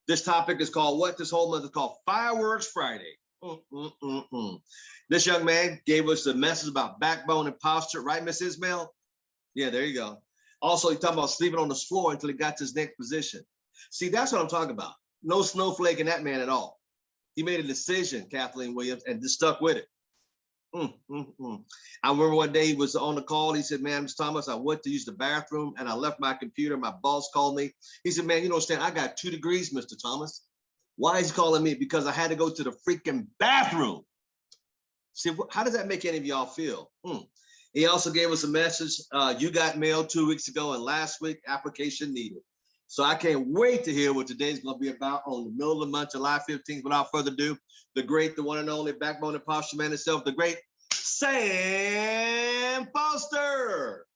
This topic is called what? This whole month is called Fireworks Friday. This young man gave us a message about backbone and posture, right, Miss Ismail? Yeah, there you go. Also, he's talking about sleeping on the floor until he got to his next position. See, that's what I'm talking about. No snowflake in that man at all. He made a decision, Kathleen Williams, and just stuck with it. I remember one day he was on the call. He said, man, Mr. Thomas, I went to use the bathroom and I left my computer. My boss called me. He said, man, you don't understand. I got 2 degrees, Mr. Thomas. Why is he calling me? Because I had to go to the freaking bathroom. See, how does that make any of y'all feel? He also gave us a message. You got mail 2 weeks ago and last week, application needed. So I can't wait to hear what today's going to be about on the middle of the month, July 15th. Without further ado, the great, the one and only backbone and posture man himself, the great Sam Foster.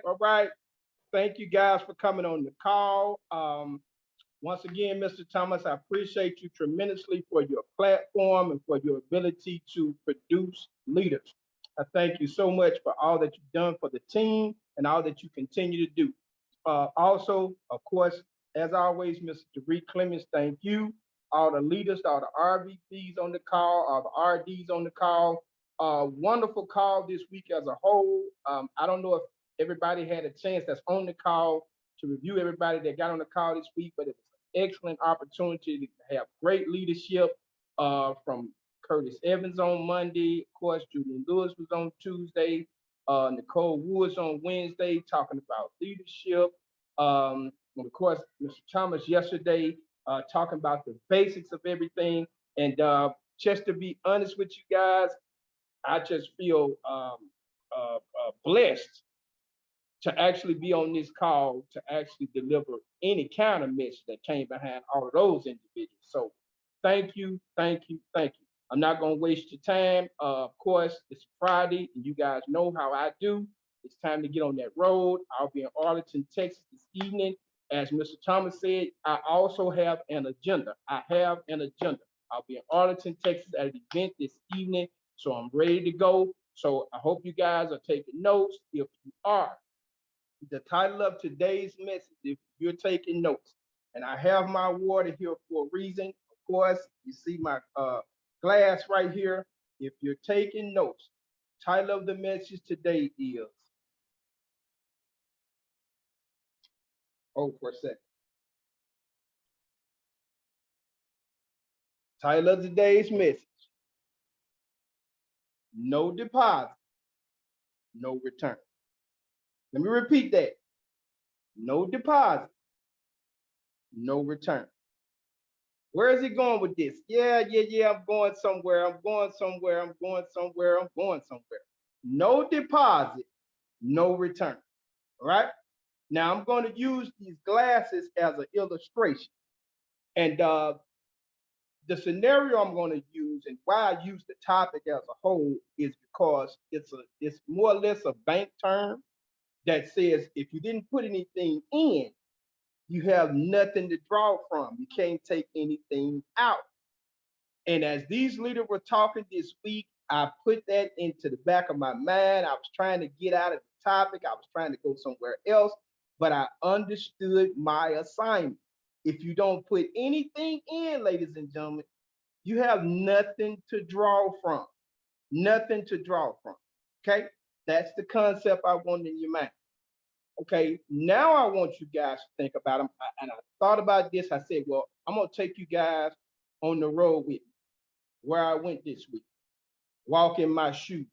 All right. Thank you guys for coming on the call. Once again, Mr. Thomas, I appreciate you tremendously for your platform and for your ability to produce leaders. I thank you so much for all that you've done for the team and all that you continue to do. Also, of course, as always, Mr. Derek Clemens, thank you. All the leaders, all the RVPs on the call, all the RDs on the call. Wonderful call this week as a whole. I don't know if everybody had a chance that's on the call to review everybody that got on the call this week, but it was an excellent opportunity to have great leadership from Curtis Evans on Monday. Of course, Julian Lewis was on Tuesday. Nicole Woods on Wednesday talking about leadership. And of course, Mr. Thomas yesterday talking about the basics of everything. And just to be honest with you guys, I just feel blessed to actually be on this call to actually deliver any kind of message that came behind all of those individuals. So thank you. I'm not going to waste your time. Of course, it's Friday, and you guys know how I do. It's time to get on that road. I'll be in Arlington, Texas this evening. As Mr. Thomas said, I also have an agenda. I'll be in Arlington, Texas at an event this evening, so I'm ready to go. So I hope you guys are taking notes. If you are, the title of today's message, if you're taking notes, and I have my water here for a reason. Of course, you see my glass right here. If you're taking notes, title of the message today is, for a second. Title of today's message, no deposit, no return. Let me repeat that. No deposit, no return. Where is he going with this? Yeah, I'm going somewhere. No deposit, no return. All right. Now I'm going to use these glasses as an illustration. And the scenario I'm going to use and why I use the topic as a whole is because it's more or less a bank term that says if you didn't put anything in, you have nothing to draw from. You can't take anything out. And as these leaders were talking this week, I put that into the back of my mind. I was trying to get out of the topic. I was trying to go somewhere else, but I understood my assignment. If you don't put anything in, ladies and gentlemen, you have nothing to draw from. Nothing to draw from. Okay? That's the concept I want in your mind. Okay, now I want you guys to think about them. And I thought about this. I said, well, I'm going to take you guys on the road with me where I went this week, walk in my shoes.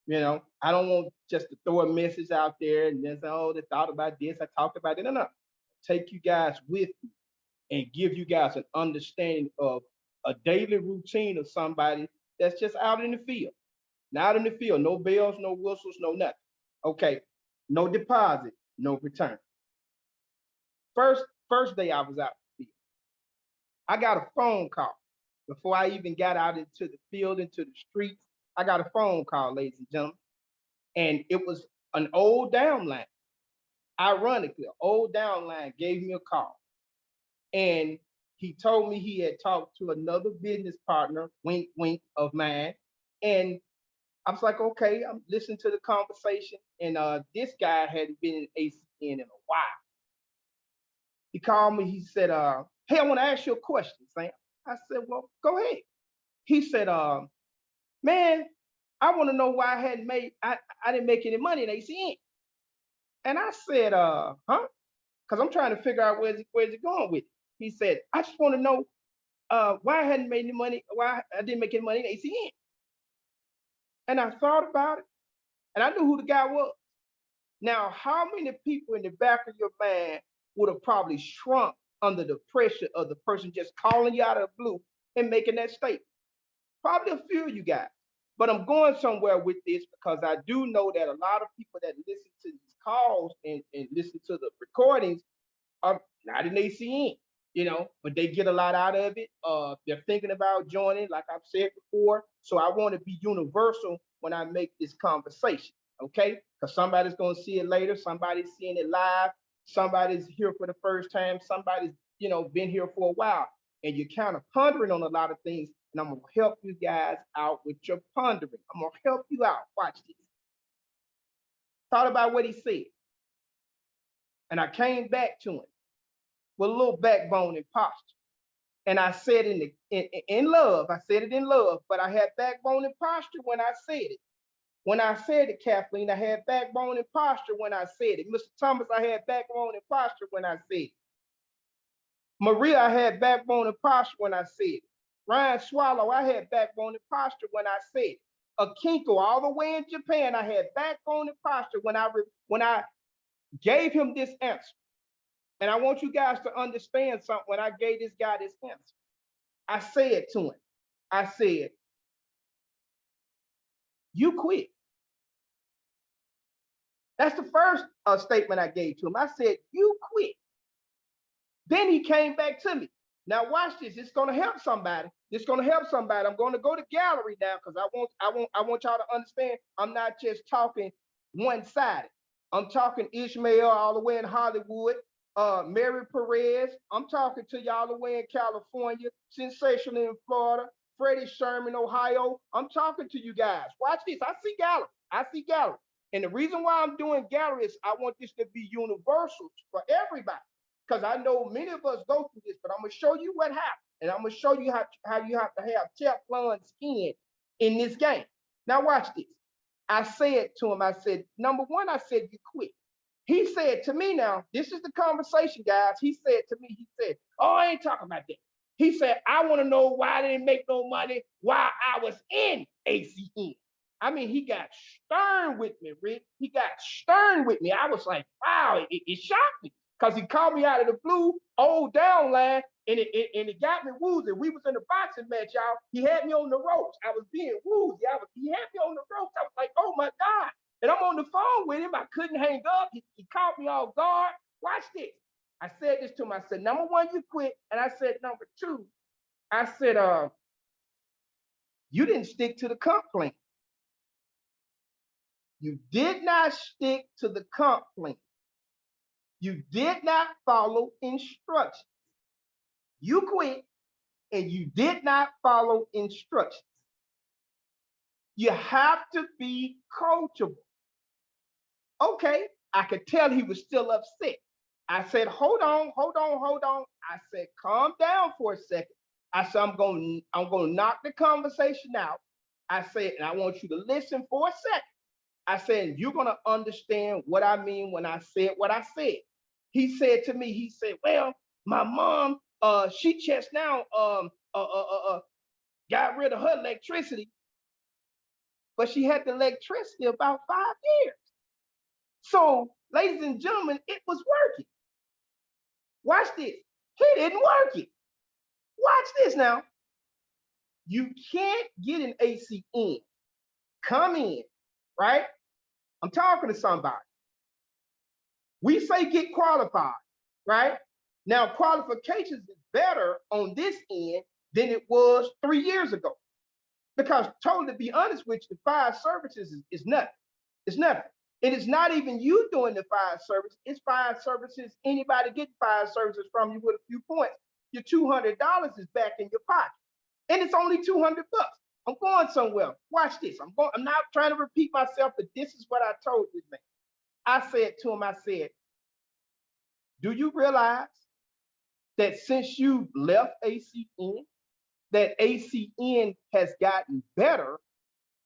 You know, I don't want just to throw a message out there and then say, oh, they thought about this. I talked about it. No. Take you guys with me and give you guys an understanding of a daily routine of somebody that's just out in the field. Not in the field, no bells, no whistles, no nothing. Okay. No deposit, no return. First day I was out in the field, I got a phone call. Before I even got out into the field, into the streets, I got a phone call, ladies and gentlemen. And it was an old downline. Ironically, an old downline gave me a call. And He told me he had talked to another business partner, wink, wink, of mine. And I was like, okay, I'm listening to the conversation. And this guy hadn't been in ACN in a while. He called me. He said, hey, I want to ask you a question, Sam. I said, well, go ahead. He said, man, I want to know why I didn't make any money in ACN. And I said, huh? Because I'm trying to figure out where's it going with it. He said, I just want to know why I hadn't made any money, why I didn't make any money in ACN. And I thought about it, and I knew who the guy was. Now, how many people in the back of your mind would have probably shrunk under the pressure of the person just calling you out of the blue and making that statement? Probably a few of you guys. But I'm going somewhere with this because I do know that a lot of people that listen to these calls and listen to the recordings are not in ACN, but they get a lot out of it. They're thinking about joining, like I've said before. So I want to be universal when I make this conversation, okay? Because somebody's going to see it later. Somebody's seeing it live. Somebody's here for the first time. Somebody's, been here for a while. And you're kind of pondering on a lot of things. And I'm going to help you guys out with your pondering. I'm going to help you out. Watch this. Thought about what he said. And I came back to him with a little backbone and posture. And I said in love, I said it in love, but I had backbone and posture when I said it. When I said it, Kathleen, I had backbone and posture when I said it. Mr. Thomas, I had backbone and posture when I said it. Maria, I had backbone and posture when I said it. Ryan Swallow, I had backbone and posture when I said it. Akinko, all the way in Japan, I had backbone and posture when I gave him this answer. And I want you guys to understand something when I gave this guy this answer. I said to him, I said, you quit. That's the first statement I gave to him. I said, you quit. Then he came back to me. Now watch this. It's going to help somebody. It's going to help somebody. I'm going to go to gallery now because I want y'all to understand. I'm not just talking one-sided. I'm talking Ishmael all the way in Hollywood, Mary Perez. I'm talking to y'all the way in California, Sensational in Florida, Freddie Sherman, Ohio. I'm talking to you guys. Watch this. I see gallery. I see gallery. And the reason why I'm doing gallery is I want this to be universal for everybody. Because I know many of us go through this, but I'm going to show you what happened. And I'm going to show you how you have to have Teflon skin in this game. Now watch this. I said to him, I said, number one, I said, you quit. He said to me now, this is the conversation, guys. He said to me, he said, oh, I ain't talking about that. He said, I want to know why I didn't make no money while I was in ACN. I mean, he got stern with me, Rick. He got stern with me. I was like, wow, it shocked me. Because he called me out of the blue, old down line, and it got me woozy. We was in a boxing match, y'all. He had me on the ropes. I was being woozy. He had me on the ropes. I was like, oh my God. And I'm on the phone with him. I couldn't hang up. He caught me off guard. Watch this. I said this to him. I said, number one, you quit. And I said, number two, I said, you didn't stick to the comp plan. You did not stick to the comp plan. You did not follow instructions. You quit and you did not follow instructions. You have to be coachable. Okay, I could tell he was still upset. I said, hold on. I said, calm down for a second. I said, I'm going to knock the conversation out. I said, and I want you to listen for a second. I said, you're going to understand what I mean when I said what I said. He said to me, he said, well, my mom, she just now got rid of her electricity, but she had the electricity about 5 years. So, ladies and gentlemen, it was working. Watch this. He didn't work it. Watch this now. You can't get an ACN. Come in, right? I'm talking to somebody. We say get qualified, right? Now, qualifications is better on this end than it was 3 years ago. Because totally to be honest with you, the fire services is nothing. It's nothing. And it's not even you doing the fire service. It's fire services, anybody getting fire services from you with a few points. your $200 is back in your pocket. And it's only $200. I'm going somewhere. Watch this. I'm not trying to repeat myself, but this is what I told this man. I said to him, I said, do you realize that since you left ACN, that ACN has gotten better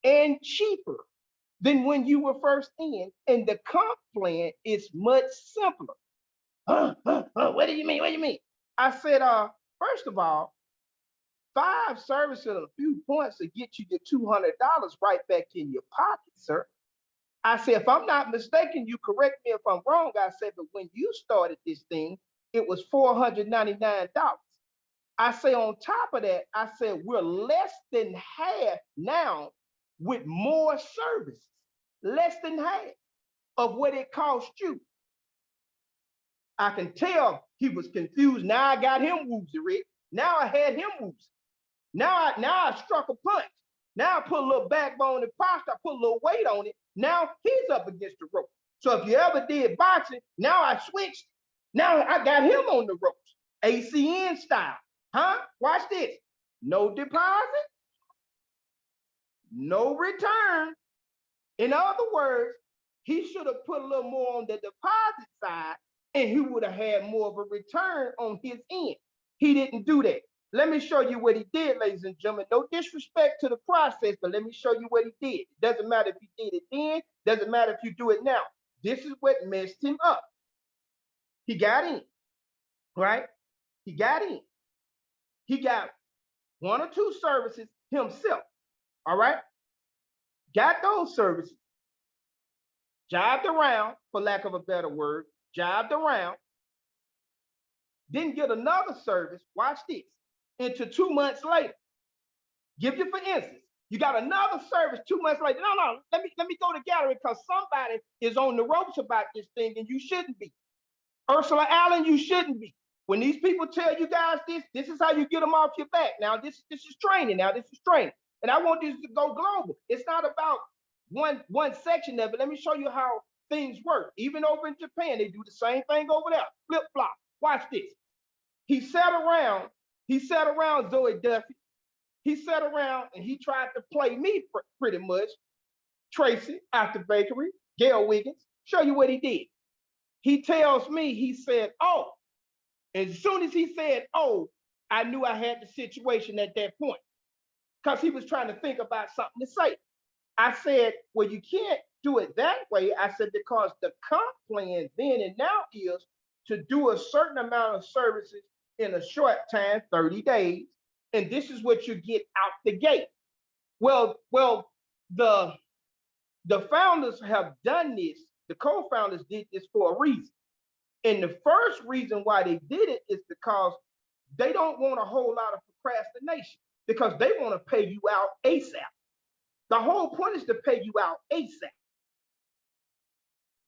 and cheaper than when you were first in, and the comp plan is much simpler? What do you mean? What do you mean? I said, first of all, 5 services and a few points to get you the $200 right back in your pocket, sir. I said, if I'm not mistaken, you correct me if I'm wrong. I said, but when you started this thing, it was $499. I say, on top of that, I said, we're less than half now with more services, less than half of what it cost you. I can tell he was confused. Now I got him woozy, Rick. Now I had him woozy. Now I struck a punch. Now I put a little backbone and posture. I put a little weight on it. Now he's up against the rope. So if you ever did boxing, now I switched. Now I got him on the ropes, ACN style. Huh? Watch this. No deposit, no return. In other words, he should have put a little more on the deposit side, and he would have had more of a return on his end. He didn't do that. Let me show you what he did, ladies and gentlemen. No disrespect to the process, but let me show you what he did. It doesn't matter if you did it then, doesn't matter if you do it now. This is what messed him up. He got in, right? He got in. He got 1 or 2 services himself, all right? Got those services, jobbed around, for lack of a better word, jobbed around, didn't get another service, watch this, until 2 months later. Give you for instance, you got another service 2 months later. No, let me go to gallery, because somebody is on the ropes about this thing and you shouldn't be. Ursula Allen, you shouldn't be. When these people tell you guys this is how you get them off your back. Now this is training. Now this is training. And I want this to go global. It's not about one section of it. Let me show you how things work. Even over in Japan, they do the same thing over there. Flip flop. Watch this. He sat around Zoe Duffy. He sat around and he tried to play me pretty much. Tracy after Bakery, Gail Wiggins. Show you what he did. He tells me, he said, oh. As soon as he said, oh, I knew I had the situation at that point, because he was trying to think about something to say. I said, well, you can't do it that way. I said, because the comp plan then and now is to do a certain amount of services in a short time, 30 days, and this is what you get out the gate. Well, the founders have done this. The co-founders did this for a reason. And the first reason why they did it is because they don't want a whole lot of procrastination, because they want to pay you out ASAP. The whole point is to pay you out ASAP.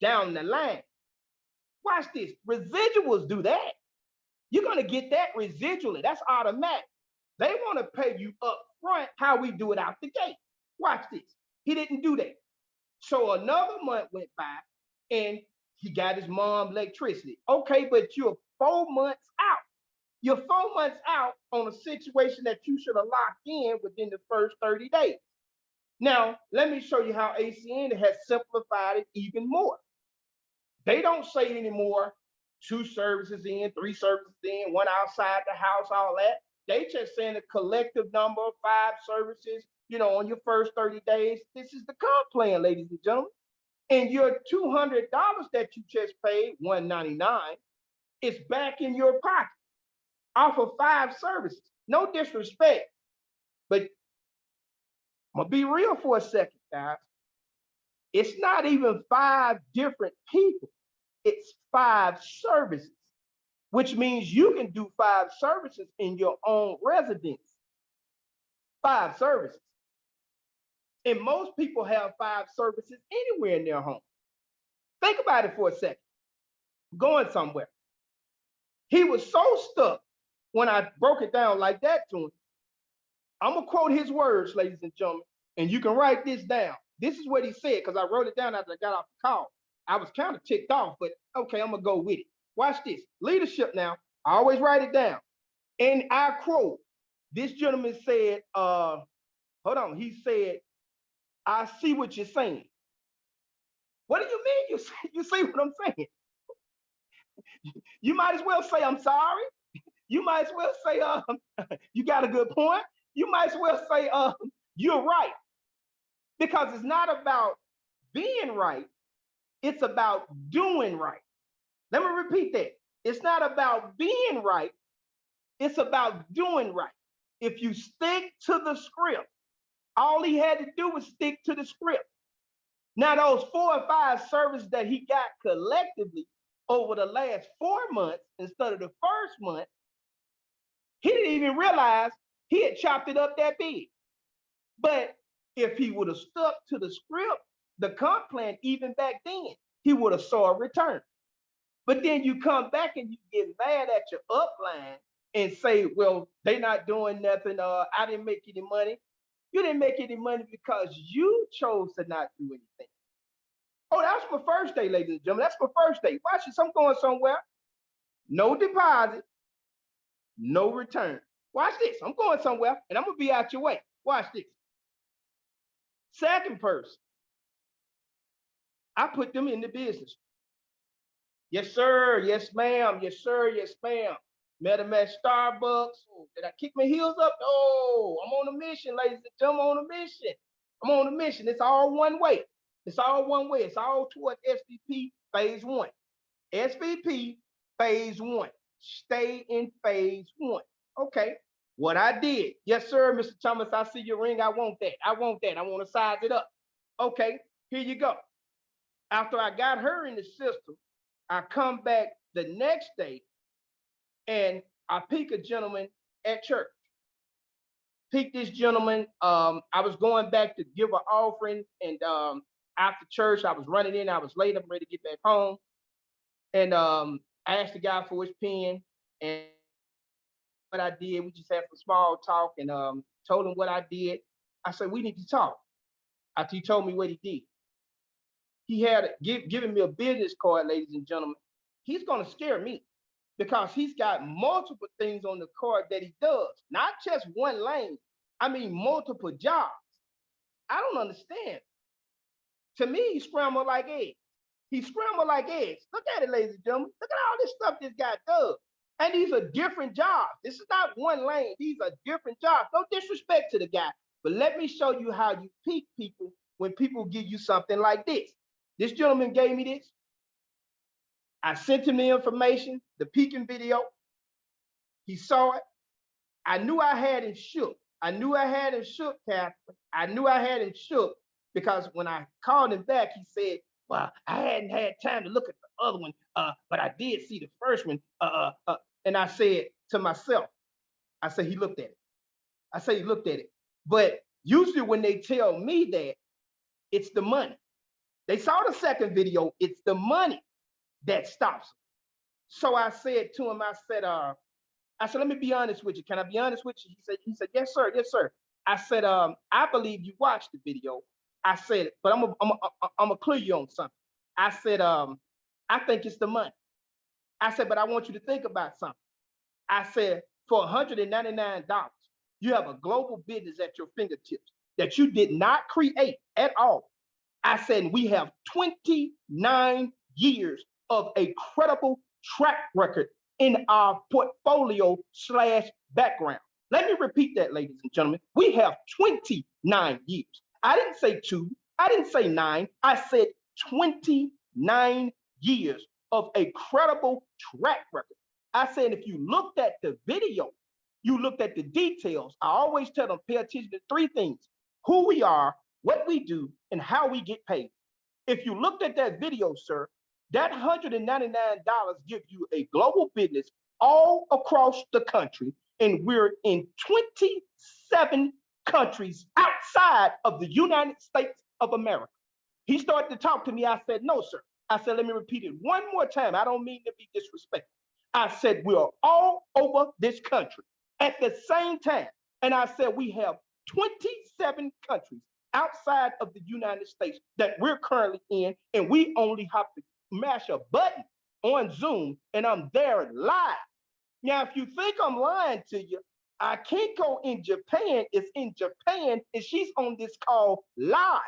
Down the line. Watch this. Residuals do that. You're going to get that residually. That's automatic. They want to pay you up front how we do it out the gate. Watch this. He didn't do that. So another month went by and he got his mom electricity. Okay, but you're 4 months out. You're 4 months out on a situation that you should have locked in within the first 30 days. Now, let me show you how ACN has simplified it even more. They don't say anymore 2 services in, 3 services in, 1 outside the house, all that. They just saying a collective number of 5 services, on your first 30 days. This is the comp plan, ladies and gentlemen. And your $200 that you just paid, $199, is back in your pocket off of 5 services. No disrespect, but I'm gonna be real for a second, guys. It's not even 5 different people. It's 5 services, which means you can do 5 services in your own residence. 5 services. And most people have 5 services anywhere in their home. Think about it for a second. Going somewhere. He was so stuck when I broke it down like that to him. I'm going to quote his words, ladies and gentlemen, and you can write this down. This is what he said, because I wrote it down after I got off the call. I was kind of ticked off, but okay, I'm going to go with it. Watch this. Leadership now. I always write it down. And I quote, this gentleman said, hold on, he said, I see what you're saying. What do you mean you see what I'm saying? You might as well say, I'm sorry. You might as well say, you got a good point. You might as well say, you're right. Because it's not about being right, it's about doing right. Let me repeat that. It's not about being right, it's about doing right. If you stick to the script, all he had to do was stick to the script. Now, those 4 or 5 services that he got collectively over the last 4 months instead of the first month, he didn't even realize he had chopped it up that big. But if he would have stuck to the script, the comp plan, even back then, he would have saw a return. But then you come back and you get mad at your upline and say, well, they not doing nothing. I didn't make any money. You didn't make any money because you chose to not do anything. Oh, that's my first day, ladies and gentlemen. That's my first day. Watch this. I'm going somewhere. No deposit, no return. Watch this. I'm going somewhere and I'm going to be out your way. Watch this. Second person, I put them in the business. Yes, sir. Yes, ma'am. Yes, sir. Yes, ma'am. Met him at Starbucks. Oh, did I kick my heels up? Oh, I'm on a mission, ladies and gentlemen. I'm on a mission. I'm on a mission. It's all one way. It's all one way. It's all towards SVP phase 1. SVP phase 1. Stay in phase 1. Okay. What I did. Yes, sir, Mr. Thomas. I see your ring. I want that. I want that. I want to size it up. Okay. Here you go. After I got her in the system, I come back the next day and I pick a gentleman at church. Pick this gentleman. I was going back to give an offering, and after church, I was running in. I was late. I'm ready to get back home. And I asked the guy for his pen, and what I did, we just had some small talk, and told him what I did. I said, we need to talk. After he told me what he did, he had given me a business card, ladies and gentlemen. He's going to scare me because he's got multiple things on the card that he does, not just one lane. I mean, multiple jobs. I don't understand. To me, he scrambled like eggs. He scrambled like eggs. Look at it, ladies and gentlemen. Look at all this stuff this guy does. And these are different jobs. This is not one lane. These are different jobs. No disrespect to the guy, but let me show you how you peak people when people give you something like this. This gentleman gave me this. I sent him the information, the peaking video. He saw it. I knew I had him shook. I knew I had him shook, Catherine. I knew I had him shook because when I called him back, he said, well, I hadn't had time to look at the other one, but I did see the first one. And I said to myself, I said, he looked at it. I said, he looked at it. But usually when they tell me that, it's the money. They saw the second video, it's the money that stops them. So I said to him, I said, let me be honest with you. Can I be honest with you? He said, yes, sir, yes, sir. I said, I believe you watched the video. I said, but I'm gonna clear you on something. I said, I think it's the money. I said, but I want you to think about something. I said, for $199, you have a global business at your fingertips that you did not create at all. I said, we have 29 years of a credible track record in our portfolio / background. Let me repeat that, ladies and gentlemen. We have 29 years. I didn't say 2. I didn't say 9. I said 29 years of a credible track record. I said, if you looked at the video, you looked at the details. I always tell them, pay attention to 3 things: who we are, what we do, and how we get paid. If you looked at that video, sir, that $199 gives you a global business all across the country, and we're in 27 countries outside of the United States of America. He started to talk to me. I said, no, sir. I said, let me repeat it one more time. I don't mean to be disrespectful. I said, we're all over this country at the same time. And I said, we have 27 countries outside of the United States that we're currently in, and we only have to mash a button on Zoom, and I'm there live Now, if you think I'm lying to you, I can't go in Japan. It's in Japan, and she's on this call live.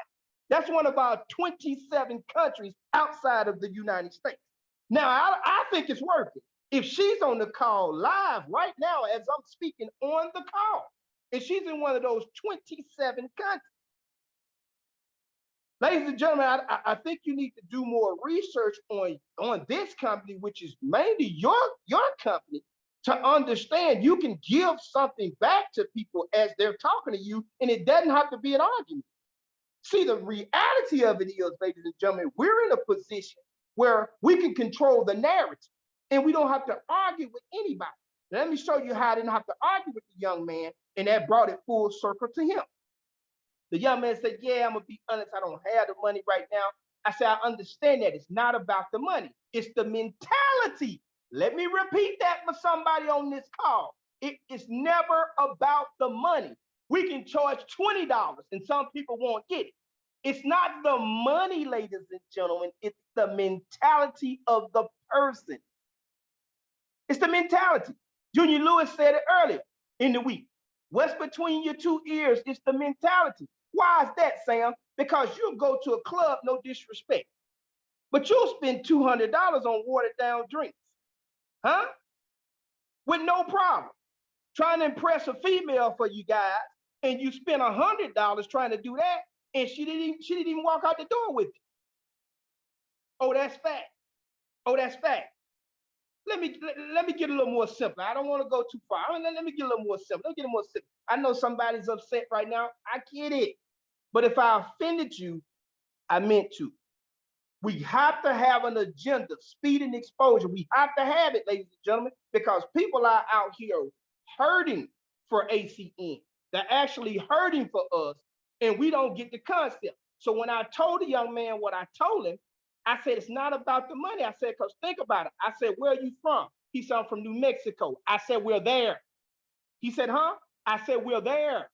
That's one of our 27 countries outside of the United States. Now, I think it's working. If she's on the call live right now, as I'm speaking on the call, and she's in one of those 27 countries, ladies and gentlemen, I think you need to do more research on this company, which is mainly your company, to understand you can give something back to people as they're talking to you, and it doesn't have to be an argument. See, the reality of it is, ladies and gentlemen, we're in a position where we can control the narrative and we don't have to argue with anybody. Let me show you how I didn't have to argue with the young man, and that brought it full circle to him. The young man said, yeah, I'm gonna be honest, I don't have the money right now. I said, I understand that. It's not about the money, it's the mentality. Let me repeat that for somebody on this call. It is never about the money. We can charge $20 and some people won't get it. It's not the money, ladies and gentlemen, it's the mentality of the person. It's the mentality. Junior Lewis said it earlier in the week. What's between your two ears is the mentality. Why is that, Sam? Because you'll go to a club, no disrespect, but you'll spend $200 on watered down drinks, huh? With no problem. Trying to impress a female for you guys, and you spend $100 trying to do that, and she didn't even walk out the door with you. Oh, that's fact. Oh, that's fact. Let me get a little more simple. I don't want to go too far. Let me get a little more simple. Let me get a more simple. I know somebody's upset right now. I get it. But if I offended you, I meant to. We have to have an agenda, speed and exposure. We have to have it, ladies and gentlemen, because people are out here hurting for ACN. They're actually hurting for us, and we don't get the concept. So when I told the young man what I told him, I said, it's not about the money. I said, because think about it. I said, where are you from? He said, I'm from New Mexico. I said, we're there. He said, huh? I said, we're there.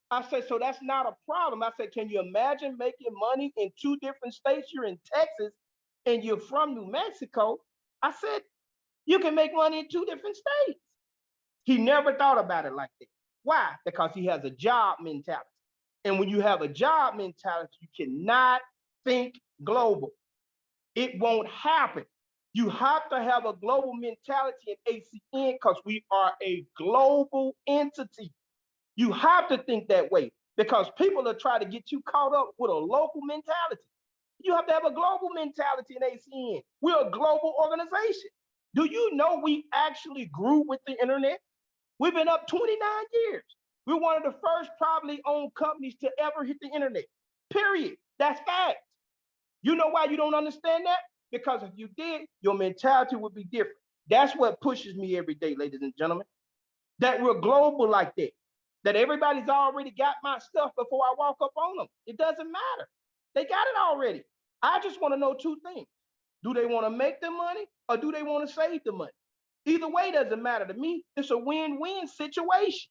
I said, so that's not a problem. I said, can you imagine making money in two different states? You're in Texas and you're from New Mexico. I said, you can make money in two different states. He never thought about it like that. Why? Because he has a job mentality. And when you have a job mentality, you cannot think global. It won't happen. You have to have a global mentality in ACN because we are a global entity. You have to think that way because people are trying to get you caught up with a local mentality. You have to have a global mentality in ACN. We're a global organization. Do you know we actually grew with the internet? We've been up 29 years. We're one of the first privately owned companies to ever hit the internet, period. That's fact. You know why you don't understand that? Because if you did, your mentality would be different. That's what pushes me every day, ladies and gentlemen, that we're global like that, that everybody's already got my stuff before I walk up on them. It doesn't matter. They got it already. I just want to know two things. Do they want to make the money or do they want to save the money? Either way doesn't matter to me. It's a win-win situation.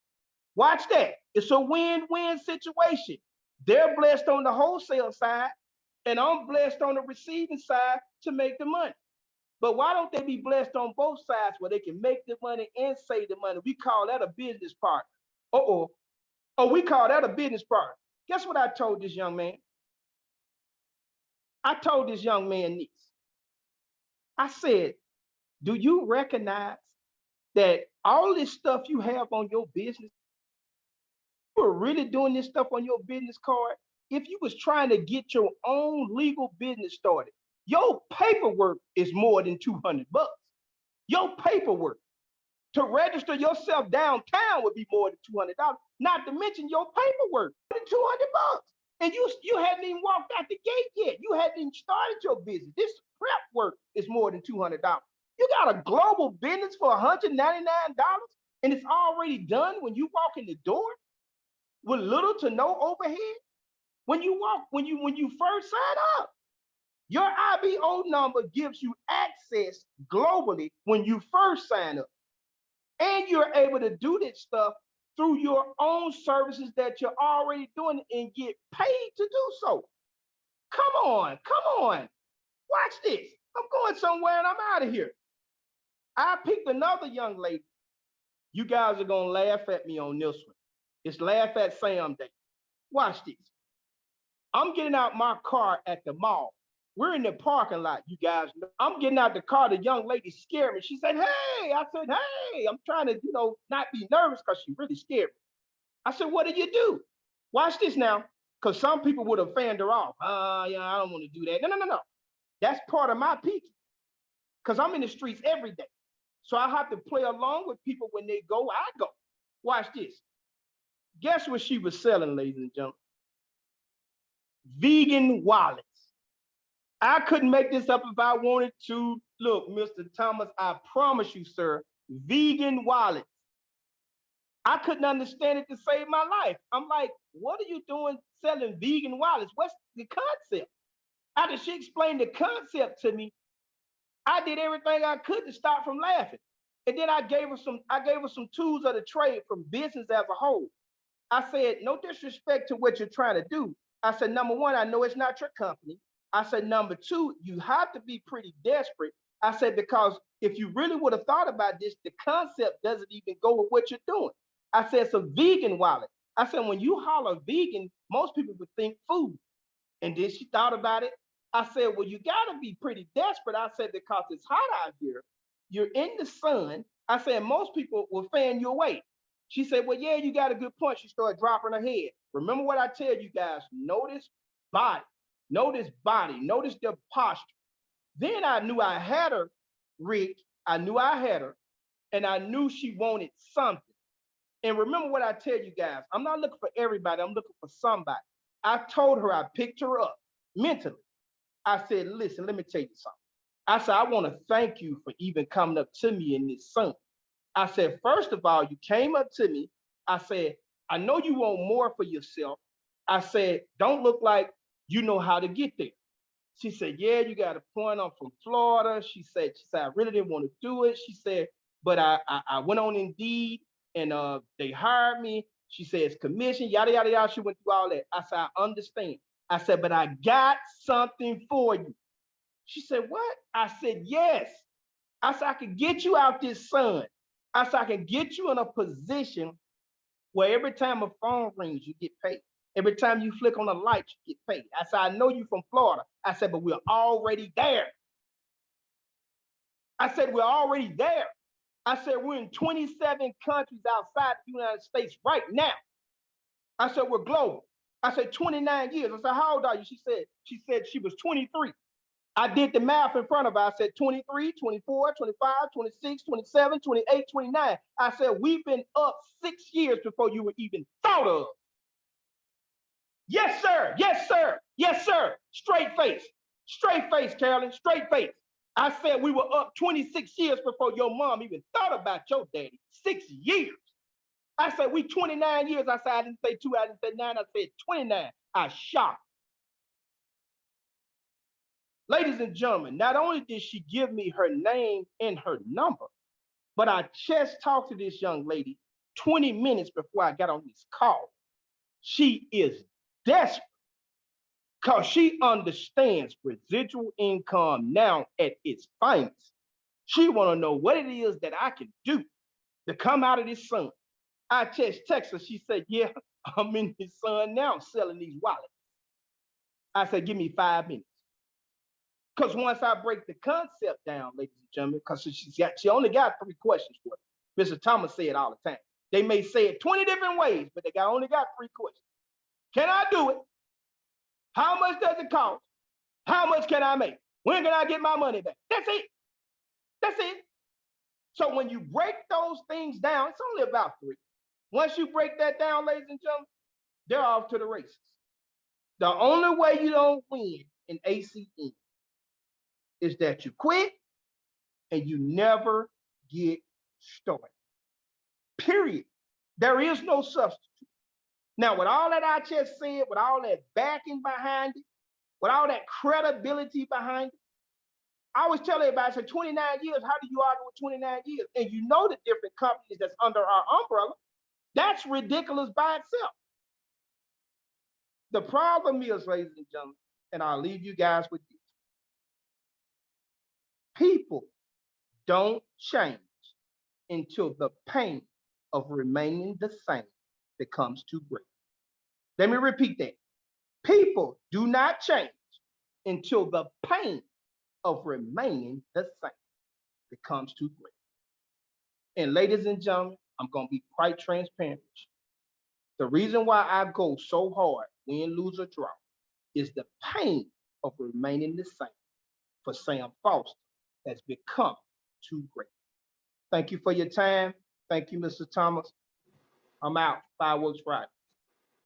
Watch that. It's a win-win situation. They're blessed on the wholesale side, and I'm blessed on the receiving side to make the money. But why don't they be blessed on both sides where they can make the money and save the money? We call that a business partner. Oh, we call that a business partner. Guess what I told this young man? I told this young man this. I said, do you recognize that all this stuff you have on your business, you were really doing this stuff on your business card? If you was trying to get your own legal business started, your paperwork is more than 200 bucks. Your paperwork to register yourself downtown would be more than $200. Not to mention your paperwork, more than 200 bucks. And you hadn't even walked out the gate yet. You hadn't even started your business. This prep work is more than $200. You got a global business for $199, and it's already done when you walk in the door with little to no overhead. When you first sign up, your IBO number gives you access globally when you first sign up. And you're able to do this stuff through your own services that you're already doing and get paid to do so. Come on. Watch this. I'm going somewhere and I'm out of here. I picked another young lady. You guys are gonna laugh at me on this one. It's laugh at Sam Day. Watch this. I'm getting out my car at the mall. We're in the parking lot, you guys know. I'm getting out the car. The young lady scared me. She said, hey. I said, hey. I'm trying to, not be nervous because she really scared me. I said, what did you do? Watch this now. Because some people would have fanned her off. Yeah, I don't want to do that. No. That's part of my peaking. Because I'm in the streets every day. So I have to play along with people when they go, I go. Watch this. Guess what she was selling, ladies and gentlemen? Vegan wallets. I couldn't make this up if I wanted to. Look, Mr. Thomas, I promise you, sir, vegan wallets. I couldn't understand it to save my life. I'm like, what are you doing selling vegan wallets? What's the concept? After she explained the concept to me, I did everything I could to stop from laughing. And then I gave her some tools of the trade from business as a whole. I said, no disrespect to what you're trying to do. I said, number one, I know it's not your company. I said, number two, you have to be pretty desperate. I said, because if you really would have thought about this, the concept doesn't even go with what you're doing. I said, it's a vegan wallet. I said, when you holler vegan, most people would think food. And then she thought about it. I said, well, you got to be pretty desperate. I said, because it's hot out here. You're in the sun. I said, most people will fan you away. She said, well, yeah, you got a good point. She started dropping her head. Remember what I tell you guys, notice body, notice the posture. Then I knew I had her, Rick. I knew I had her, and I knew she wanted something. And remember what I tell you guys, I'm not looking for everybody. I'm looking for somebody. I told her, I picked her up mentally. I said, listen, let me tell you something. I said, I want to thank you for even coming up to me in this sun. I said, first of all, you came up to me. I said, I know you want more for yourself. I said, don't look like you know how to get there. She said, yeah, you got a point. I'm from Florida. She said, I really didn't want to do it. She said, but I went on Indeed and they hired me. She said, it's commission, yada, yada, yada. She went through all that. I said, I understand. I said, but I got something for you. She said, what? I said, yes. I said, I can get you out this sun. I said, I can get you in a position where every time a phone rings, you get paid. Every time you flick on a light, you get paid. I said, I know you from Florida. I said, but we're already there. I said, we're already there. I said, we're in 27 countries outside the United States right now. I said, we're global. I said, 29 years. I said, how old are you? She said she was 23. I did the math in front of her. I said 23, 24, 25, 26, 27, 28, 29. I said, we've been up 6 years before you were even thought of. Yes, sir. Yes, sir. Yes, sir. Straight face, Carolyn, straight face. I said we were up 26 years before your mom even thought about your daddy. 6 years. I said, we 29 years. I said, I didn't say 2, I didn't say 9, I said 29. I shocked. Ladies and gentlemen, not only did she give me her name and her number, but I just talked to this young lady 20 minutes before I got on this call. She is desperate because she understands residual income now at its finest. She want to know what it is that I can do to come out of this sun. I just text her. She said, yeah, I'm in this sun now selling these wallets. I said, give me 5 minutes. Because once I break the concept down, ladies and gentlemen, because she only got 3 questions for it. Mr. Thomas said all the time. They may say it 20 different ways, but they only got 3 questions. Can I do it? How much does it cost? How much can I make? When can I get my money back? That's it. That's it. So when you break those things down, it's only about 3. Once you break that down, ladies and gentlemen, they're off to the races. The only way you don't win in ACN is that you quit and you never get started. Period. There is no substitute. Now, with all that I just said, with all that backing behind it, with all that credibility behind it, I always tell everybody, I said, 29 years, how do you argue with 29 years? And you know the different companies that's under our umbrella. That's ridiculous by itself. The problem is, ladies and gentlemen, and I'll leave you guys with this. People don't change until the pain of remaining the same becomes too great. Let me repeat that. People do not change until the pain of remaining the same becomes too great. And ladies and gentlemen, I'm going to be quite transparent with you. The reason why I go so hard, win, lose, or draw, is the pain of remaining the same for Sam Foster has become too great. Thank you for your time. Thank you, Mr. Thomas. I'm out. Fireworks Friday.